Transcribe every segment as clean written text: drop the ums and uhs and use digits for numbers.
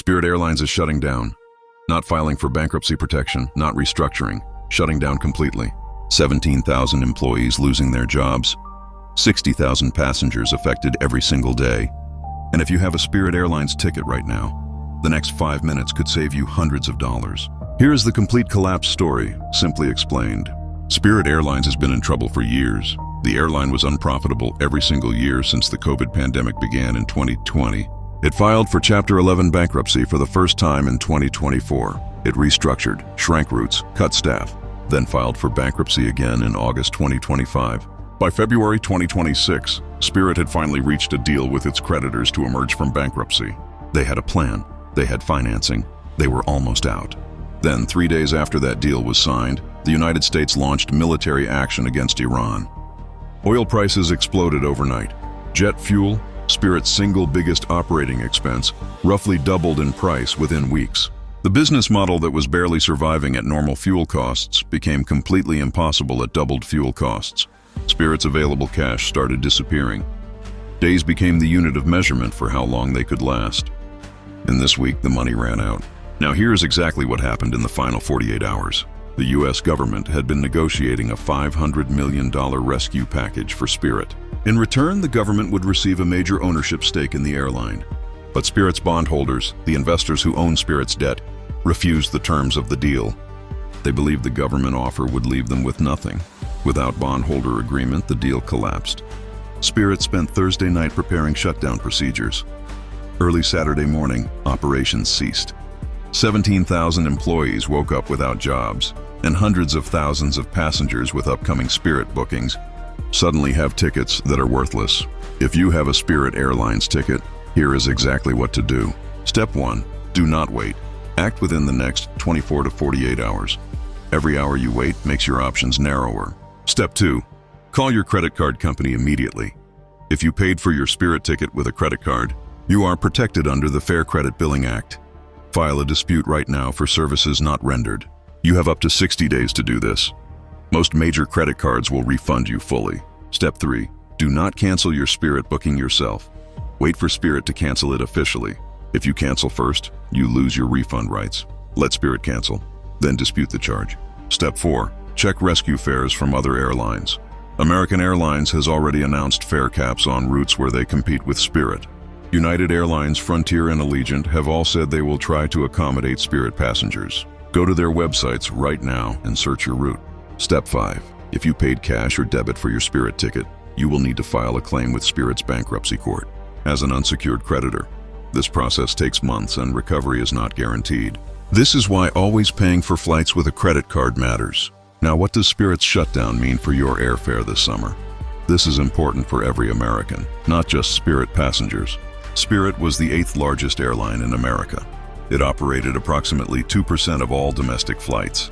Spirit Airlines is shutting down. Not filing for bankruptcy protection, not restructuring, shutting down completely. 17,000 employees losing their jobs. 60,000 passengers affected every single day. And if you have a Spirit Airlines ticket right now, the next 5 minutes could save you hundreds of dollars. Here is the complete collapse story, simply explained. Spirit Airlines has been in trouble for years. The airline was unprofitable every single year since the COVID pandemic began in 2020. It filed for Chapter 11 bankruptcy for the first time in 2024. It restructured, shrank routes, cut staff, then filed for bankruptcy again in August 2025. By February 2026, Spirit had finally reached a deal with its creditors to emerge from bankruptcy. They had a plan, they had financing, they were almost out. Then, 3 days after that deal was signed, the United States launched military action against Iran. Oil prices exploded overnight. Jet fuel, Spirit's single biggest operating expense, roughly doubled in price within weeks. The business model that was barely surviving at normal fuel costs became completely impossible at doubled fuel costs. Spirit's available cash started disappearing. Days became the unit of measurement for how long they could last. In this week, the money ran out. Now here's exactly what happened in the final 48 hours. The U.S. government had been negotiating a $500 million rescue package for Spirit. In return, the government would receive a major ownership stake in the airline. But Spirit's bondholders, the investors who own Spirit's debt, refused the terms of the deal. They believed the government offer would leave them with nothing. Without bondholder agreement, the deal collapsed. Spirit spent Thursday night preparing shutdown procedures. Early Saturday morning, operations ceased. 17,000 employees woke up without jobs, and hundreds of thousands of passengers with upcoming Spirit bookings suddenly have tickets that are worthless. If you have a Spirit Airlines ticket, here is exactly what to do. Step 1. Do not wait. Act within the next 24 to 48 hours. Every hour you wait makes your options narrower. Step 2. Call your credit card company immediately. If you paid for your Spirit ticket with a credit card, you are protected under the Fair Credit Billing Act. File a dispute right now for services not rendered. You have up to 60 days to do this. Most major credit cards will refund you fully. Step 3. Do not cancel your Spirit booking yourself. Wait for Spirit to cancel it officially. If you cancel first, you lose your refund rights. Let Spirit cancel, then dispute the charge. Step 4. Check rescue fares from other airlines. American Airlines has already announced fare caps on routes where they compete with Spirit. United Airlines, Frontier, and Allegiant have all said they will try to accommodate Spirit passengers. Go to their websites right now and search your route. Step 5. If you paid cash or debit for your Spirit ticket, you will need to file a claim with Spirit's bankruptcy court. As an unsecured creditor, this process takes months and recovery is not guaranteed. This is why always paying for flights with a credit card matters. Now, what does Spirit's shutdown mean for your airfare this summer? This is important for every American, not just Spirit passengers. Spirit was the 8th largest airline in America. It operated approximately 2% of all domestic flights.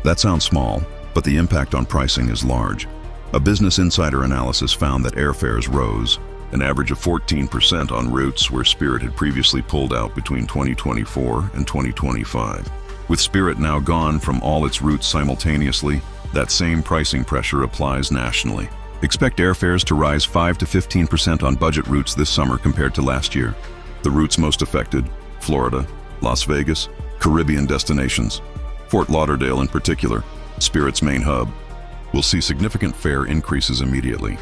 That sounds small, but the impact on pricing is large. A Business Insider analysis found that airfares rose, an average of 14% on routes where Spirit had previously pulled out between 2024 and 2025. With Spirit now gone from all its routes simultaneously, that same pricing pressure applies nationally. Expect airfares to rise 5 to 15% on budget routes this summer compared to last year. The routes most affected: Florida, Las Vegas, Caribbean destinations. Fort Lauderdale in particular, Spirit's main hub, will see significant fare increases immediately.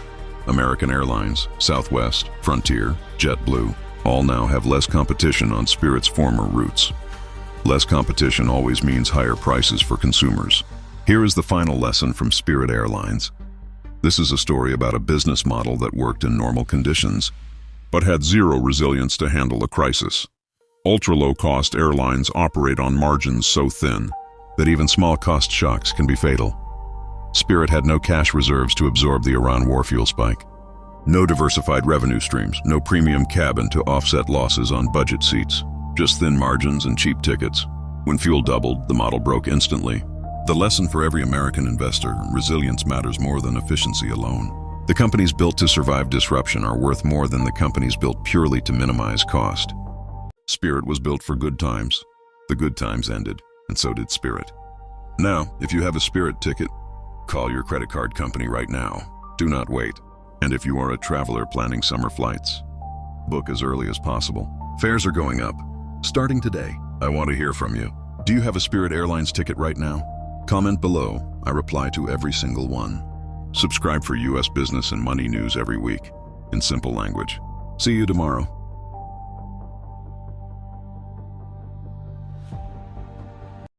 American Airlines, Southwest, Frontier, JetBlue, all now have less competition on Spirit's former routes. Less competition always means higher prices for consumers. Here is the final lesson from Spirit Airlines. This is a story about a business model that worked in normal conditions, but had zero resilience to handle a crisis. Ultra-low-cost airlines operate on margins so thin that even small cost shocks can be fatal. Spirit had no cash reserves to absorb the Iran war fuel spike. No diversified revenue streams, no premium cabin to offset losses on budget seats. Just thin margins and cheap tickets. When fuel doubled, the model broke instantly. The lesson for every American investor: resilience matters more than efficiency alone. The companies built to survive disruption are worth more than the companies built purely to minimize cost. Spirit was built for good times. The good times ended, and so did Spirit. Now, if you have a Spirit ticket, call your credit card company right now. Do not wait. And if you are a traveler planning summer flights, book as early as possible. Fares are going up. Starting today, I want to hear from you. Do you have a Spirit Airlines ticket right now? Comment below. I reply to every single one. Subscribe for U.S. business and money news every week in simple language. See you tomorrow.